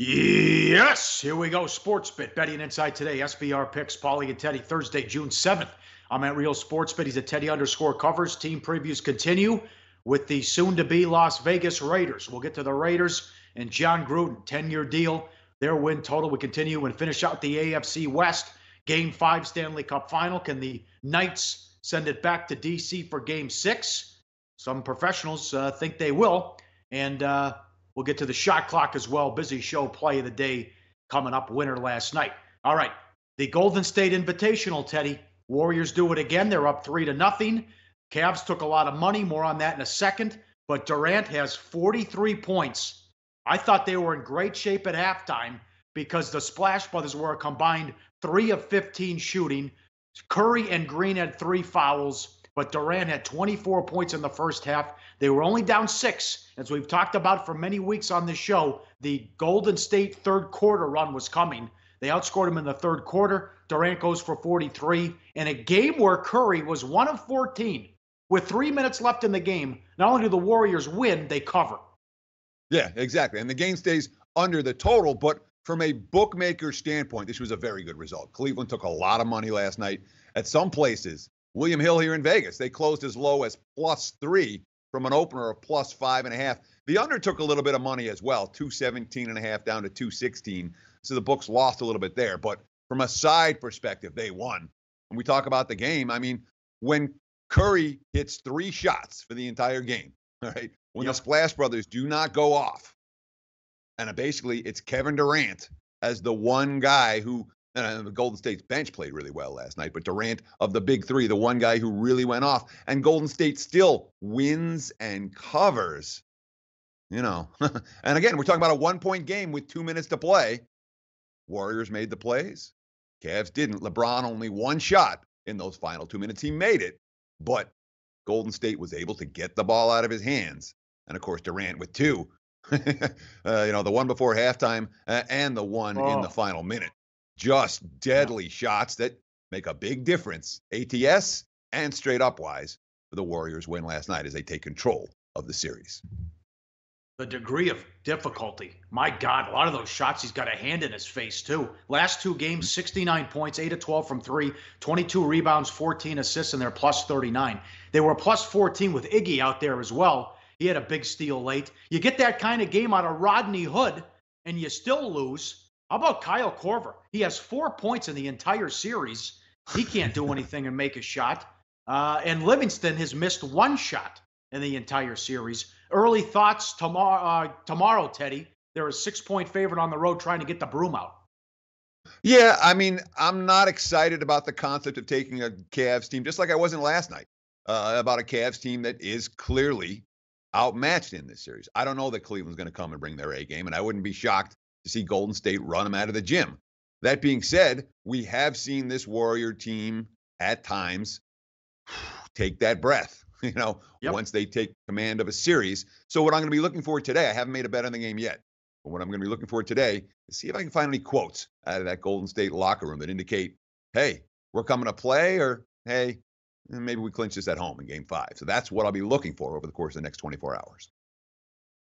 Yes, here we go. Sports Bit, betting inside today. SBR picks, Pauly and Teddy, Thursday, June 7th. I'm at Real Sports Bet. He's at Teddy _ covers. Team previews continue with the soon-to-be Las Vegas Raiders. We'll get to the Raiders and John Gruden, 10-year deal. Their win total. We continue and finish out the AFC West. Game 5 Stanley Cup Final. Can the Knights send it back to D.C. for Game 6? Some professionals think they will. And we'll get to the shot clock as well. Busy show, play of the day coming up. Winner last night. All right, the Golden State Invitational, Teddy. Warriors do it again. They're up 3-0. Cavs took a lot of money. More on that in a second. But Durant has 43 points. I thought they were in great shape at halftime because the Splash Brothers were a combined 3 of 15 shooting. Curry and Green had 3 fouls. But Durant had 24 points in the first half. They were only down 6. As we've talked about for many weeks on this show, the Golden State third quarter run was coming. They outscored him in the third quarter. Durant goes for 43. In a game where Curry was 1 of 14, with 3 minutes left in the game, not only do the Warriors win, they cover. Yeah, exactly. And the game stays under the total, but from a bookmaker standpoint, this was a very good result. Cleveland took a lot of money last night. At some places, William Hill here in Vegas, they closed as low as +3 from an opener of +5.5. The under took a little bit of money as well, 217.5 down to 216. So the books lost a little bit there. But from a side perspective, they won. When we talk about the game, I mean, when Curry hits 3 shots for the entire game, all right, when the Splash Brothers do not go off, and basically it's Kevin Durant as the one guy who, the Golden State's bench played really well last night, but Durant of the big 3, the one guy who really went off, and Golden State still wins and covers, you know. And again, we're talking about a 1-point game with 2 minutes to play. Warriors made the plays. Cavs didn't. LeBron only 1 shot in those final 2 minutes. He made it, but Golden State was able to get the ball out of his hands. And of course, Durant with 2, the one before halftime and the one in the final minute. Just deadly shots that make a big difference, ATS and straight up wise, for the Warriors win last night as they take control of the series. The degree of difficulty. My God, a lot of those shots, he's got a hand in his face, too. Last 2 games, 69 points, 8 of 12 from 3, 22 rebounds, 14 assists, and they're +39. They were +14 with Iggy out there as well. He had a big steal late. You get that kind of game out of Rodney Hood, and you still lose. How about Kyle Korver? He has 4 points in the entire series. He can't do anything and make a shot. And Livingston has missed 1 shot in the entire series. Early thoughts tomorrow, Teddy. They're a 6-point favorite on the road trying to get the broom out. Yeah, I mean, I'm not excited about the concept of taking a Cavs team, just like I wasn't last night, about a Cavs team that is clearly outmatched in this series. I don't know that Cleveland's going to come and bring their A game, and I wouldn't be shocked to see Golden State run them out of the gym. That being said, we have seen this Warrior team at times take that breath, once they take command of a series. So what I'm going to be looking for today, I haven't made a bet on the game yet, but what I'm going to be looking for today is see if I can find any quotes out of that Golden State locker room that indicate, hey, we're coming to play, or hey, maybe we clinch this at home in Game 5. So that's what I'll be looking for over the course of the next 24 hours.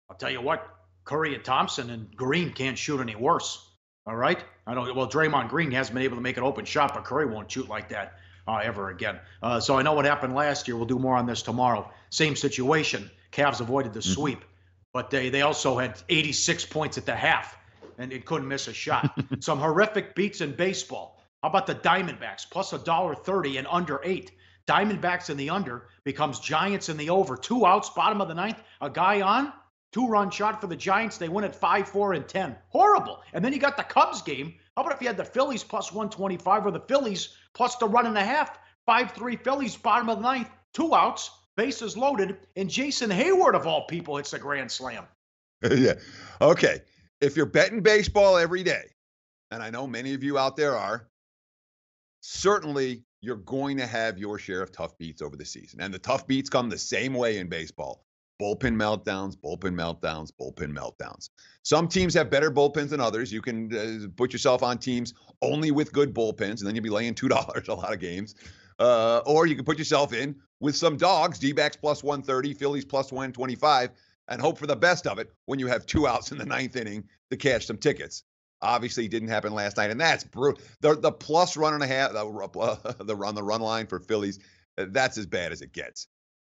I'll tell you what, Curry and Thompson and Green can't shoot any worse. All right? Draymond Green hasn't been able to make an open shot, but Curry won't shoot like that ever again. So I know what happened last year. We'll do more on this tomorrow. Same situation. Cavs avoided the sweep, but they also had 86 points at the half, and it couldn't miss a shot. Some horrific beats in baseball. How about the Diamondbacks? Plus $1.30 and under 8. Diamondbacks in the under becomes Giants in the over. 2 outs, bottom of the 9th. A guy on. 2-run shot for the Giants. They win at 5, 4, and 10. Horrible. And then you got the Cubs game. How about if you had the Phillies plus 125 or the Phillies plus the 1.5? 5-3 Phillies, bottom of the 9th. 2 outs, bases loaded, and Jason Hayward, of all people, hits a grand slam. Yeah. Okay. If you're betting baseball every day, and I know many of you out there are, certainly you're going to have your share of tough beats over the season. And the tough beats come the same way in baseball. Bullpen meltdowns, bullpen meltdowns, bullpen meltdowns. Some teams have better bullpens than others. You can put yourself on teams only with good bullpens, and then you'll be laying $2 a lot of games. Or you can put yourself in with some dogs, D-backs plus 130, Phillies plus 125. and hope for the best of it when you have 2 outs in the ninth inning to cash some tickets. Obviously, it didn't happen last night, and that's brutal. The plus run and a half, the run line for Phillies, that's as bad as it gets.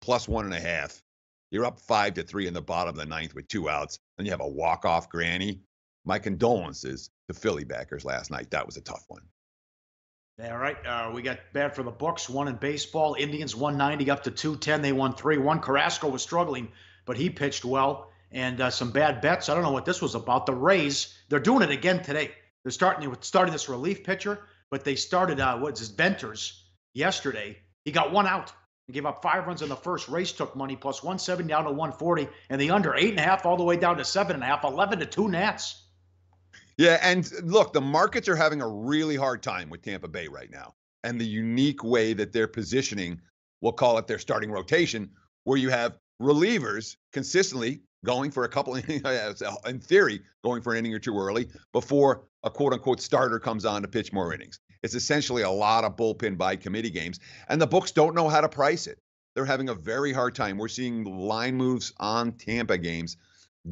Plus 1.5. You're up 5-3 in the bottom of the ninth with 2 outs, and you have a walk-off granny. My condolences to Philly backers last night. That was a tough one. All right, we got bad for the books. One in baseball. Indians 190 up to 210. They won 3-1. Carrasco was struggling, but he pitched well. And some bad bets. I don't know what this was about. The Rays, they're doing it again today. They're starting this relief pitcher, but they started Venters yesterday. He got 1 out. He gave up 5 runs in the first. Rays took money plus 170 down to 140, and the under 8.5 all the way down to 7.5. 11-2 Nats. Yeah, and look, the markets are having a really hard time with Tampa Bay right now, and the unique way that they're positioning, we'll call it their starting rotation, where you have relievers consistently going for a couple, in theory, going for an inning or two early before a quote-unquote starter comes on to pitch more innings. It's essentially a lot of bullpen by committee games, and the books don't know how to price it. They're having a very hard time. We're seeing line moves on Tampa games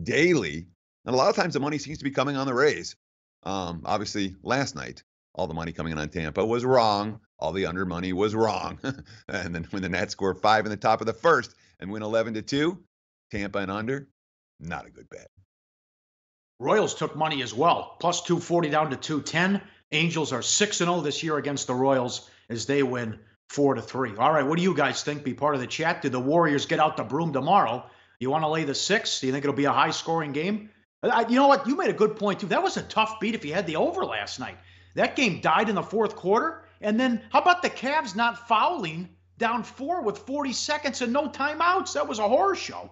daily, and a lot of times the money seems to be coming on the Rays. Obviously, last night, all the money coming in on Tampa was wrong. All the under money was wrong. And then when the Nats score 5 in the top of the first and win 11-2, Tampa and under, not a good bet. Royals took money as well, plus 240 down to 210. Angels are 6-0 this year against the Royals as they win 4-3. All right, what do you guys think? Be part of the chat. Do the Warriors get out the broom tomorrow? You want to lay the 6? Do you think it'll be a high-scoring game? You know what? You made a good point, too. That was a tough beat if you had the over last night. That game died in the fourth quarter. And then how about the Cavs not fouling down 4 with 40 seconds and no timeouts? That was a horror show.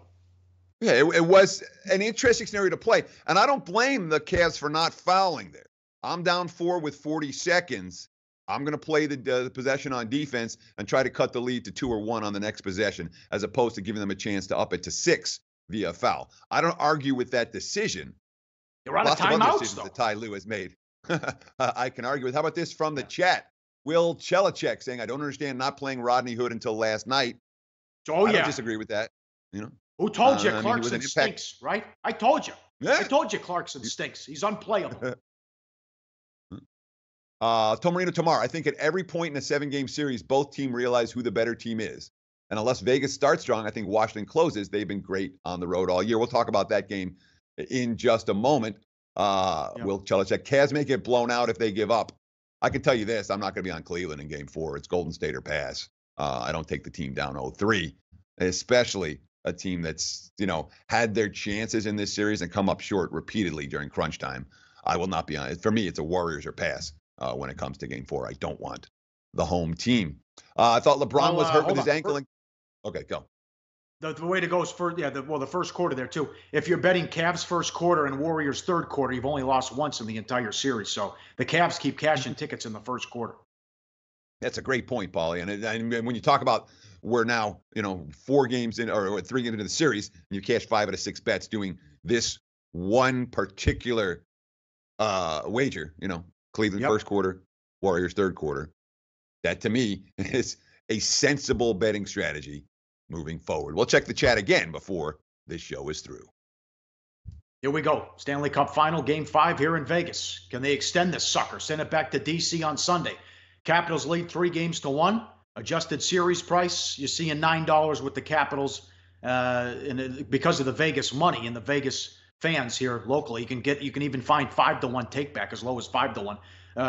Yeah, it was an interesting scenario to play. And I don't blame the Cavs for not fouling there. I'm down 4 with 40 seconds. I'm going to play the possession on defense and try to cut the lead to 2 or 1 on the next possession, as opposed to giving them a chance to up it to 6 via foul. I don't argue with that decision. You're out of timeouts, decisions that Ty Lue has made. I can argue with. How about this from the chat? Will Chelicek saying, I don't understand not playing Rodney Hood until last night. I don't disagree with that. You know, who told you Clarkson stinks, right? I told you. Yeah. I told you Clarkson stinks. He's unplayable. Tomarino tomorrow. I think at every point in a 7-game series, both teams realize who the better team is. And unless Vegas starts strong, I think Washington closes. They've been great on the road all year. We'll talk about that game in just a moment. Will Chelicek. Cavs may get blown out if they give up. I can tell you this. I'm not going to be on Cleveland in game 4. It's Golden State or pass. I don't take the team down 0-3, especially a team that's, had their chances in this series and come up short repeatedly during crunch time. I will not be on it. For me, it's a Warriors or pass when it comes to game 4. I don't want the home team. I thought LeBron was hurt with his ankle. Okay, go. The way to go is the first quarter there too. If you're betting Cavs first quarter and Warriors third quarter, you've only lost once in the entire series. So the Cavs keep cashing tickets in the first quarter. That's a great point, Pauly. And when you talk about we're now 4 games in or 3 games into the series, and you cash 5 out of 6 bets doing this one particular wager, Cleveland first quarter, Warriors third quarter. That to me is a sensible betting strategy moving forward. We'll check the chat again before this show is through. Here we go. Stanley Cup Final, Game 5 here in Vegas. Can they extend this sucker? Send it back to D.C. on Sunday. Capitals lead 3-1. Adjusted series price, you're seeing $9 with the Capitals. Because of the Vegas money and the Vegas fans here locally, you can even find 5-1 take back as low as 5-1.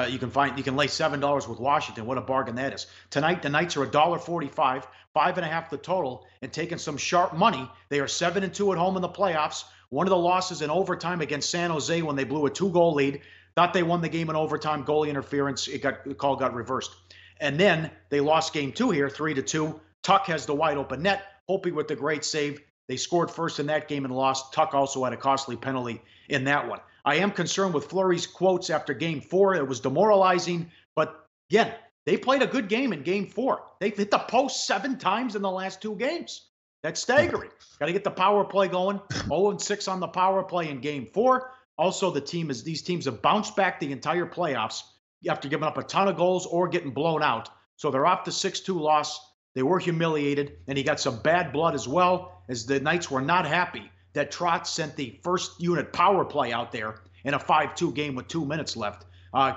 You can lay $7 with Washington. What a bargain that is. Tonight, the Knights are $1.45, 5.5 the total, and taking some sharp money. They are 7-2 at home in the playoffs. One of the losses in overtime against San Jose when they blew a 2-goal lead. Thought they won the game in overtime. Goalie interference. The call got reversed. And then they lost game 2 here, 3-2. Tuck has the wide open net. Holtby with the great save. They scored first in that game and lost. Tuck also had a costly penalty in that one. I am concerned with Fleury's quotes after game 4. It was demoralizing, but again, they played a good game in game 4. They hit the post 7 times in the last 2 games. That's staggering. Got to get the power play going. 0-6 on the power play in game 4. Also, these teams have bounced back the entire playoffs after giving up a ton of goals or getting blown out. So they're off the 6-2 loss. They were humiliated, and he got some bad blood as well, as the Knights were not happy that Trotz sent the first unit power play out there in a 5-2 game with 2 minutes left.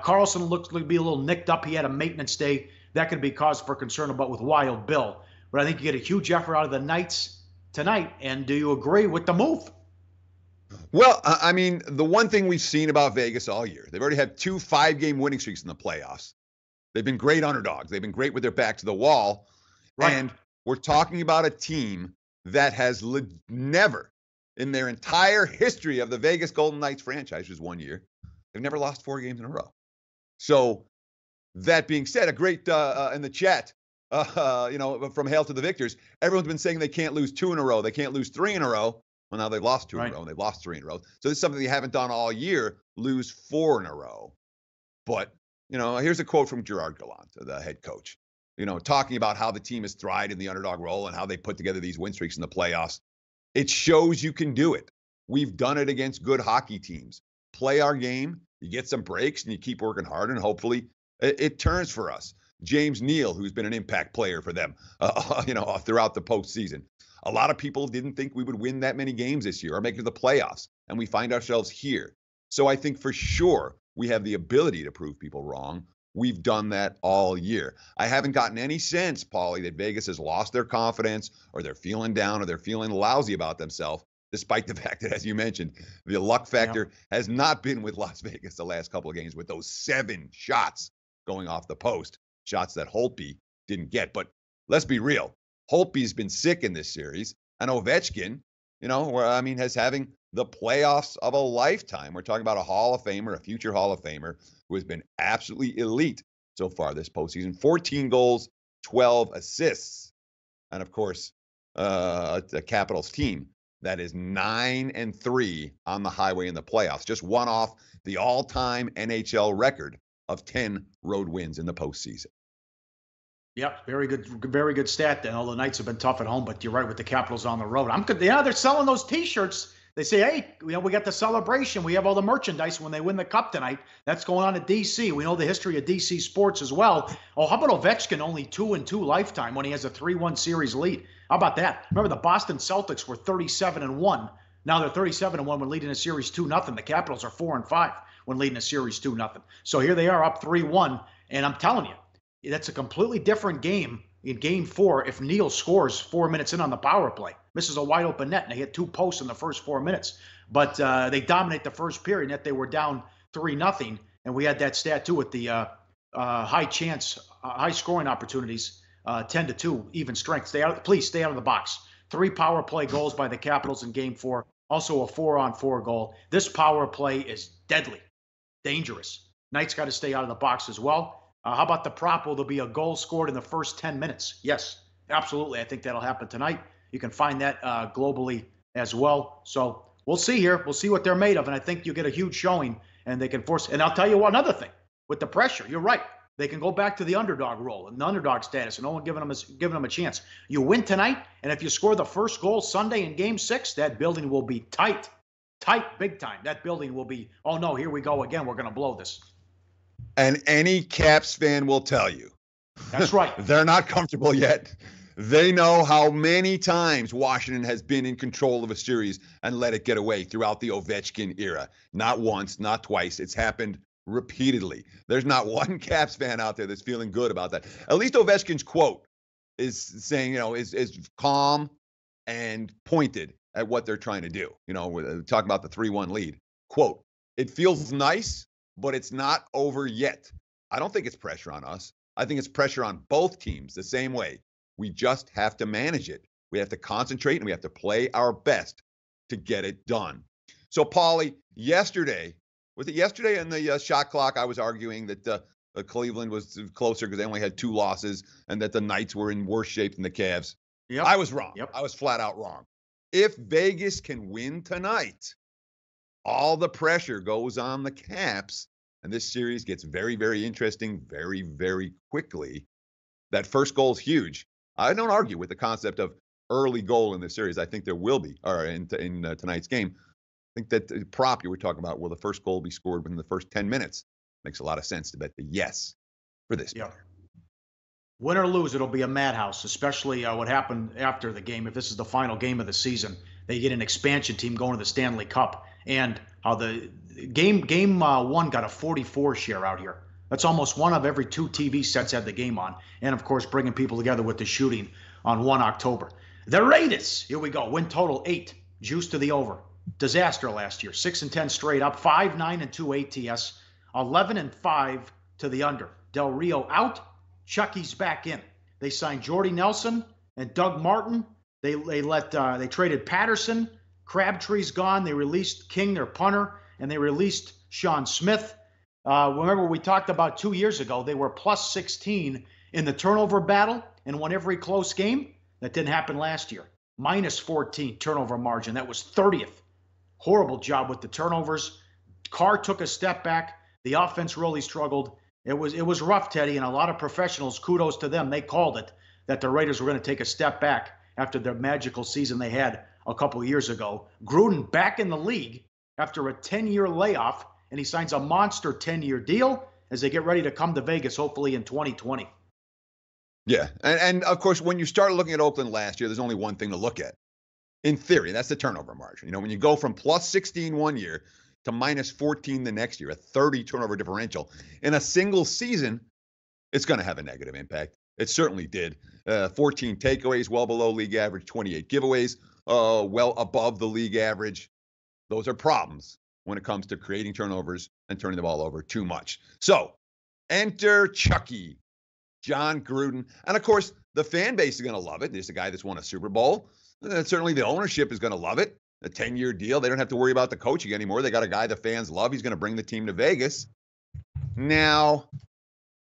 Carlson looks to be a little nicked up. He had a maintenance day. That could be cause for concern about with Wild Bill. But I think you get a huge effort out of the Knights tonight. And do you agree with the move? Well, I mean, the one thing we've seen about Vegas all year, they've already had 2 5-game winning streaks in the playoffs. They've been great underdogs. They've been great with their back to the wall. Right. And we're talking about a team that has never, in their entire history of the Vegas Golden Knights franchise, which is 1 year, they've never lost 4 games in a row. So that being said, a great in the chat, from Hail to the Victors, everyone's been saying they can't lose 2 in a row. They can't lose 3 in a row. Well, now they've lost 2 in a row, and they've lost 3 in a row. So this is something they haven't done all year, lose 4 in a row. But, here's a quote from Gerard Gallant, the head coach, talking about how the team has thrived in the underdog role and how they put together these win streaks in the playoffs. It shows you can do it. We've done it against good hockey teams. Play our game, you get some breaks, and you keep working hard, and hopefully it turns for us. James Neal, who's been an impact player for them, throughout the postseason. A lot of people didn't think we would win that many games this year or make it to the playoffs, and we find ourselves here. So I think for sure we have the ability to prove people wrong. We've done that all year. I haven't gotten any sense, Pauly, that Vegas has lost their confidence or they're feeling down or they're feeling lousy about themselves, despite the fact that, as you mentioned, the luck factor has not been with Las Vegas the last couple of games with those 7 shots going off the post, shots that Holtby didn't get. But let's be real. Holtby's been sick in this series, and Ovechkin, has having the playoffs of a lifetime. We're talking about a Hall of Famer, a future Hall of Famer, who has been absolutely elite so far this postseason. 14 goals, 12 assists. And, of course, a Capitals team that is 9-3 on the highway in the playoffs, just one off the all-time NHL record of 10 road wins in the postseason. Yep, very good stat. Then all the Knights have been tough at home, but you're right with the Capitals on the road. I'm good. Yeah, they're selling those T-shirts. They say, hey, we got the celebration. We have all the merchandise when they win the cup tonight. That's going on at DC. We know the history of DC sports as well. Oh, how about Ovechkin only 2-2 lifetime when he has a 3-1 series lead? How about that? Remember the Boston Celtics were 37-1. Now they're 37-1 when leading a series 2-0. The Capitals are 4-5 when leading a series 2-0. So here they are up 3-1, and I'm telling you, that's a completely different game in Game 4 if Neal scores 4 minutes in on the power play. Misses a wide open net, and they hit 2 posts in the first 4 minutes. But they dominate the first period, yet they were down 3-0. And we had that stat, too, with the high scoring opportunities, 10-2, even strength. Please stay out of the box. 3 power play goals by the Capitals in Game 4, also a 4-on-4 goal. This power play is deadly, dangerous. Knights got to stay out of the box as well. How about the prop? Will there be a goal scored in the first 10 minutes? Yes, absolutely. I think that'll happen tonight. You can find that globally as well. So we'll see here. We'll see what they're made of. And I think you get a huge showing and they can force. And I'll tell you another thing with the pressure. You're right. They can go back to the underdog role and the underdog status and no one giving them a chance. You win tonight. And if you score the first goal Sunday in Game 6, that building will be tight, big time. That building will be, oh no, here we go again. We're going to blow this. And any Caps fan will tell you. That's right. They're not comfortable yet. They know how many times Washington has been in control of a series and let it get away throughout the Ovechkin era. Not once, not twice. It's happened repeatedly. There's not one Caps fan out there that's feeling good about that. At least Ovechkin's quote is saying, is calm and pointed at what they're trying to do. Talking about the 3-1 lead. Quote, it feels nice, but it's not over yet. I don't think it's pressure on us. I think it's pressure on both teams the same way. We just have to manage it. We have to concentrate and we have to play our best to get it done. So, Pauly, was it yesterday in the shot clock, I was arguing that Cleveland was closer because they only had 2 losses and that the Knights were in worse shape than the Cavs. Yep. I was wrong. Yep. I was flat out wrong. If Vegas can win tonight, all the pressure goes on the Caps, and this series gets very, very interesting very, very quickly. That first goal is huge. I don't argue with the concept of early goal in this series. I think there will be, or in tonight's game. I think that the prop you were talking about, will the first goal be scored within the first 10 minutes? Makes a lot of sense to bet the yes for this. Yeah. Win or lose, it'll be a madhouse, especially what happened after the game. If this is the final game of the season, they get an expansion team going to the Stanley Cup. And how the game one got a 44 share out here. That's almost one of every 2 TV sets had the game on. And, of course, bringing people together with the shooting on 1 October. The Raiders, here we go, win total 8, juice to the over. Disaster last year, 6-10 straight up, 5-9-2 ATS, 11-5 to the under. Del Rio out, Chucky's back in. They signed Jordy Nelson and Doug Martin. They traded Patterson. Crabtree's gone. They released King, their punter, and they released Sean Smith. Remember, we talked about 2 years ago, they were plus 16 in the turnover battle and won every close game. That didn't happen last year. Minus 14 turnover margin. That was 30th. Horrible job with the turnovers. Carr took a step back. The offense really struggled. It was rough, Teddy, and a lot of professionals, kudos to them, they called it, that the Raiders were going to take a step back after the magical season they had a couple of years ago. Gruden back in the league after a 10-year layoff, and he signs a monster 10-year deal as they get ready to come to Vegas, hopefully in 2020. Yeah, and of course, when you start looking at Oakland last year, there's only one thing to look at. In theory, that's the turnover margin. You know, when you go from plus 16 one year to minus 14 the next year, a 30 turnover differential in a single season, it's going to have a negative impact. It certainly did. 14 takeaways, well below league average, 28 giveaways, well above the league average. Those are problems when it comes to creating turnovers and turning the ball over too much. So enter Chucky, John Gruden. And of course, the fan base is going to love it. There's a guy that's won a Super Bowl. Certainly the ownership is going to love it. A 10-year deal. They don't have to worry about the coaching anymore. They got a guy the fans love. He's going to bring the team to Vegas. Now,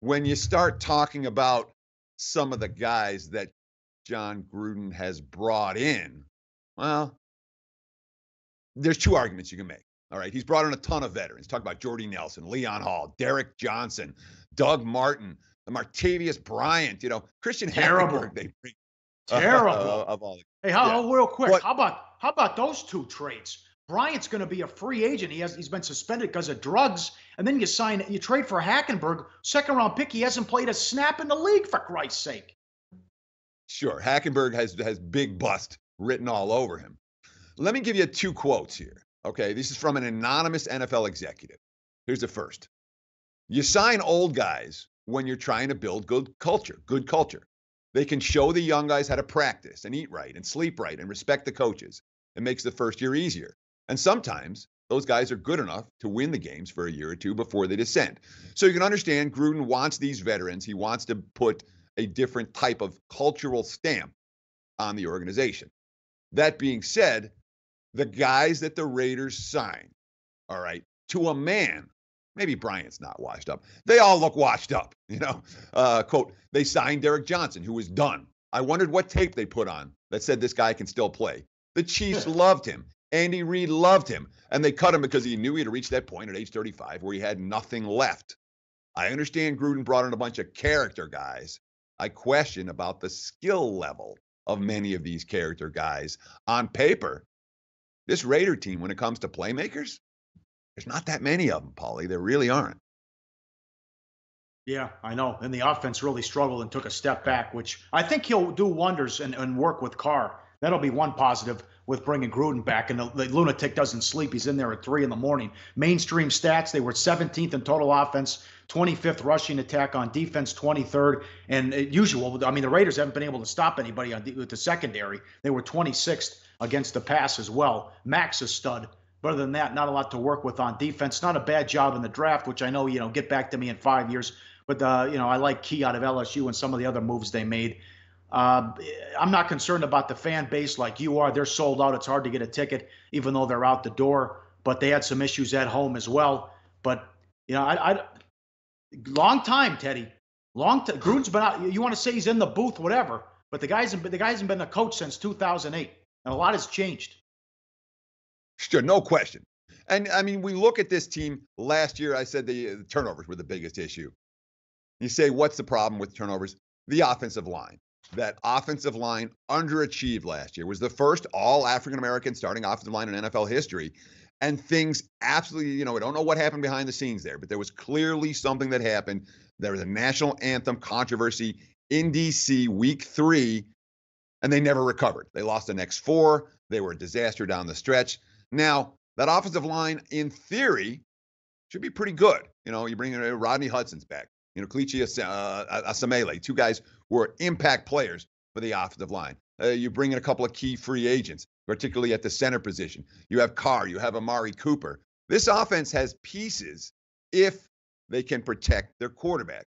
when you start talking about some of the guys that John Gruden has brought in, well, there's 2 arguments you can make. All right. He's brought in a ton of veterans. Talk about Jordy Nelson, Leon Hall, Derek Johnson, Doug Martin, Martavius Bryant, Christian Hackenberg. They bring terrible. Of all the, hey, real quick, how about those 2 trades? Bryant's going to be a free agent. He's been suspended because of drugs, and then you trade for Hackenberg, 2nd round pick. He hasn't played a snap in the league, for Christ's sake. Sure, Hackenberg has big bust written all over him. Let me give you 2 quotes here. Okay, this is from an anonymous NFL executive. Here's the first. You sign old guys when you're trying to build good culture. They can show the young guys how to practice and eat right and sleep right and respect the coaches. It makes the first year easier. And sometimes those guys are good enough to win the games for a year or 2 before they descend. So you can understand Gruden wants these veterans. He wants to put a different type of cultural stamp on the organization. That being said, the guys that the Raiders sign, all right, to a man, maybe Bryant's not washed up. They all look washed up, quote, they signed Derek Johnson, who was done. I wondered what tape they put on that said this guy can still play. The Chiefs loved him. Andy Reid loved him. And they cut him because he knew he had reached that point at age 35 where he had nothing left. I understand Gruden brought in a bunch of character guys. I question about the skill level of many of these character guys. On paper, this Raider team, when it comes to playmakers, there's not that many of them, Pauly. There really aren't. Yeah, I know. And the offense really struggled and took a step back, which I think he'll do wonders and work with Carr. That'll be one positive with bringing Gruden back. And the lunatic doesn't sleep. He's in there at 3 a.m. Mainstream stats, they were 17th in total offense, 25th rushing attack, on defense 23rd. And usual, the Raiders haven't been able to stop anybody with the secondary. They were 26th against the pass as well. Max a stud. But other than that, not a lot to work with on defense. Not a bad job in the draft, which I know, get back to me in 5 years. But, I like Key out of LSU and some of the other moves they made. I'm not concerned about the fan base like you are. They're sold out. It's hard to get a ticket, even though they're out the door. But they had some issues at home as well. But, long time, Teddy. Long time. Gruden's been out. You want to say he's in the booth, whatever. But the guy hasn't been a coach since 2008. And a lot has changed. Sure, no question. And, we look at this team last year. I said the turnovers were the biggest issue. You say, what's the problem with turnovers? The offensive line. That offensive line underachieved last year. Was the first all African-American starting offensive line in NFL history. And things absolutely, we don't know what happened behind the scenes there, but there was clearly something that happened. There was a national anthem controversy in D.C. week 3. and they never recovered. They lost the next 4. They were a disaster down the stretch. Now, that offensive line, in theory, should be pretty good. You bring in Rodney Hudson's back. Kelechi Asamele, 2 guys who are impact players for the offensive line. You bring in a couple of key free agents, particularly at the center position. You have Carr. You have Amari Cooper. This offense has pieces if they can protect their quarterback.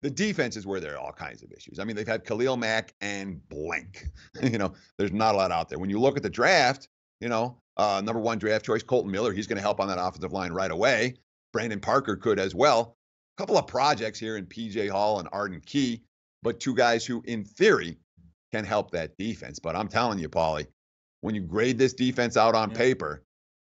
The defense is where there are all kinds of issues. I mean, they've had Khalil Mack and blank. There's not a lot out there. When you look at the draft, number 1 draft choice, Colton Miller, he's going to help on that offensive line right away. Brandon Parker could as well. A couple of projects here in P.J. Hall and Arden Key, but 2 guys who, in theory, can help that defense. But I'm telling you, Pauly, when you grade this defense out on paper,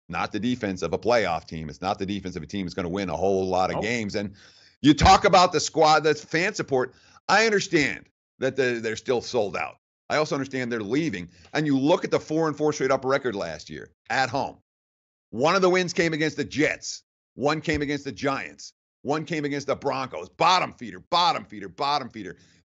not the defense of a playoff team. It's not the defense of a team that's going to win a whole lot of games. And you talk about the squad, that's fan support. I understand that they're still sold out. I also understand they're leaving. And you look at the 4-4 straight up record last year at home. 1 of the wins came against the Jets. 1 came against the Giants. 1 came against the Broncos. Bottom feeder.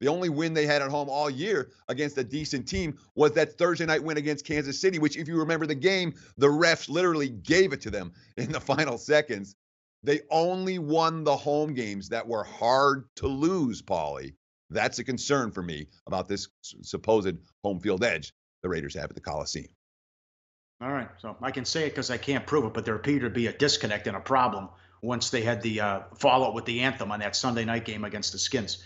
The only win they had at home all year against a decent team was that Thursday night win against Kansas City, which, if you remember the game, the refs literally gave it to them in the final seconds. They only won the home games that were hard to lose, Pauly. That's a concern for me about this supposed home field edge the Raiders have at the Coliseum. All right, so I can say it because I can't prove it, but there appeared to be a disconnect and a problem once they had the fallout with the anthem on that Sunday night game against the Skins.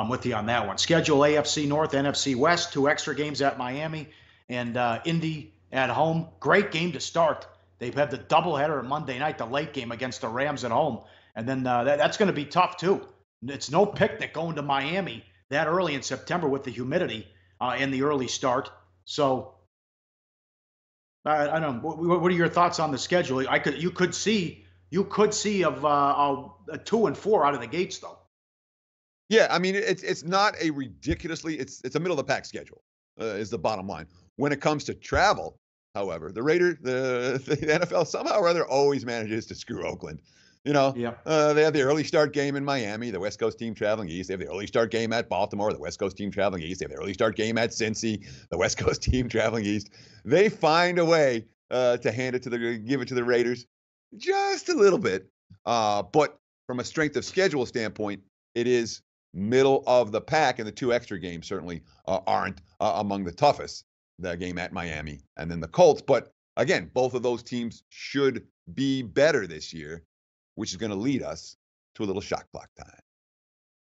With you on that one. Schedule AFC North, NFC West, 2 extra games at Miami and Indy at home. Great game to start. They've had the doubleheader on Monday night, the late game against the Rams at home. And then that's going to be tough, too. It's no picnic going to Miami that early in September with the humidity in the early start. So, I don't know. What are your thoughts on the schedule? You could see of a 2-4 out of the gates, though. Yeah, I mean, it's not a ridiculously, it's a middle of the pack schedule, is the bottom line. When it comes to travel, however, the NFL somehow or other always manages to screw Oakland. They have the early start game in Miami, the West Coast team traveling east. They have the early start game at Baltimore, the West Coast team traveling east. They have the early start game at Cincy, the West Coast team traveling east. They find a way to give it to the Raiders just a little bit. But from a strength of schedule standpoint, it is middle of the pack, and the 2 extra games certainly aren't among the toughest. The game at Miami and then the Colts. But again, both of those teams should be better this year, which is going to lead us to a little shot clock time.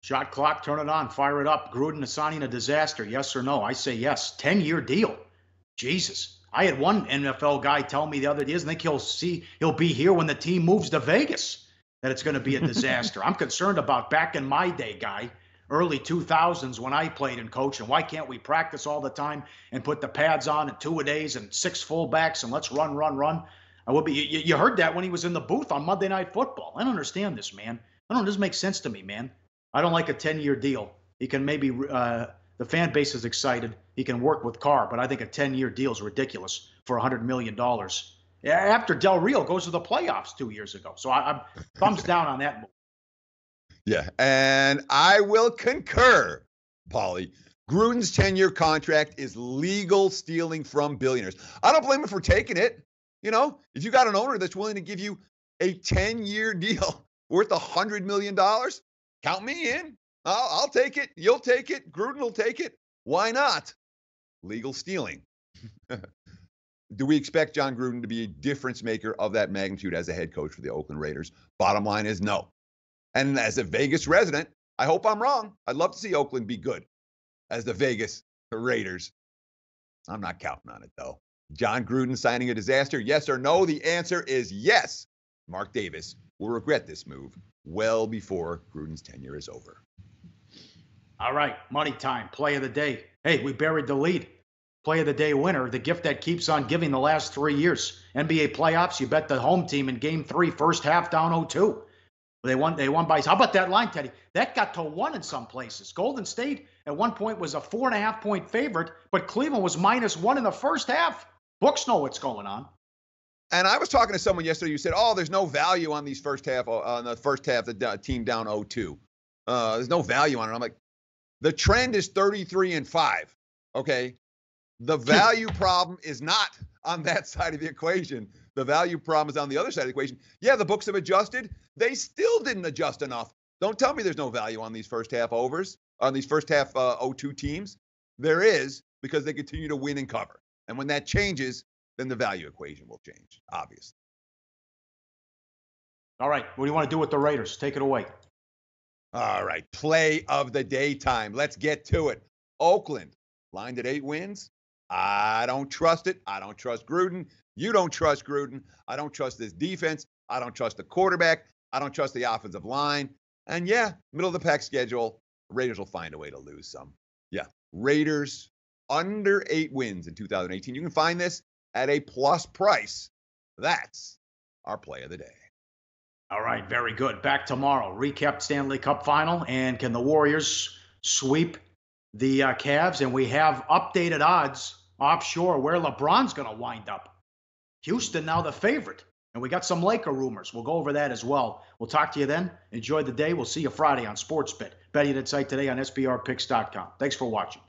Shot clock, turn it on, fire it up. Gruden assigning a disaster, yes or no? I say yes. 10-year deal. Jesus. I had one NFL guy tell me the other day, doesn't think he'll be here when the team moves to Vegas, that it's going to be a disaster. I'm concerned about back in my day, guy, early 2000s when I played and coached, and why can't we practice all the time and put the pads on and 2-a-days and 6 fullbacks and let's run. You heard that when he was in the booth on Monday Night Football. I don't understand this, man. It doesn't make sense to me, man. I don't like a 10-year deal. He can maybe the fan base is excited. He can work with Carr, but I think a 10-year deal is ridiculous for $100 million. After Del Rio goes to the playoffs 2 years ago. So I'm thumbs down on that move. Yeah, and I will concur, Pauly. Gruden's 10-year contract is legal stealing from billionaires. I don't blame him for taking it. If you got an owner that's willing to give you a 10-year deal worth $100 million, count me in. I'll take it. You'll take it. Gruden will take it. Why not? Legal stealing. Do we expect John Gruden to be a difference maker of that magnitude as a head coach for the Oakland Raiders? Bottom line is no. And as a Vegas resident, I hope I'm wrong. I'd love to see Oakland be good as the Vegas Raiders. I'm not counting on it, though. John Gruden signing a disaster, yes or no? The answer is yes. Mark Davis will regret this move well before Gruden's tenure is over. All right, money time, play of the day. Hey, we buried the lead. Play of the day winner, the gift that keeps on giving the last 3 years. NBA playoffs, you bet the home team in Game 3, first half down 0-2. They won by, how about that line, Teddy? That got to 1 in some places. Golden State at one point was a 4.5-point favorite, but Cleveland was -1 in the first half. Books know what's going on. And I was talking to someone yesterday who said, there's no value on these first half, the team down 0-2. There's no value on it. I'm like, the trend is 33-5, okay? The value problem is not on that side of the equation. The value problem is on the other side of the equation. Yeah, the books have adjusted. They still didn't adjust enough. Don't tell me there's no value on these first half overs, on these first half 0-2 teams. There is, because they continue to win and cover. And when that changes, then the value equation will change, obviously. All right. What do you want to do with the Raiders? Take it away. All right. Play of the daytime. Let's get to it. Oakland, lined at 8 wins. I don't trust it. I don't trust Gruden. You don't trust Gruden. I don't trust this defense. I don't trust the quarterback. I don't trust the offensive line. And yeah, middle of the pack schedule. Raiders will find a way to lose some. Yeah. Raiders under 8 wins in 2018. You can find this at a plus price. That's our play of the day. All right. Very good. Back tomorrow. Recap Stanley Cup final. And can the Warriors sweep the Cavs? And we have updated odds offshore where LeBron's going to wind up. Houston now the favorite. And we got some Laker rumors. We'll go over that as well. We'll talk to you then. Enjoy the day. We'll see you Friday on SportsBet. Betting Insight today on SBRPicks.com. Thanks for watching.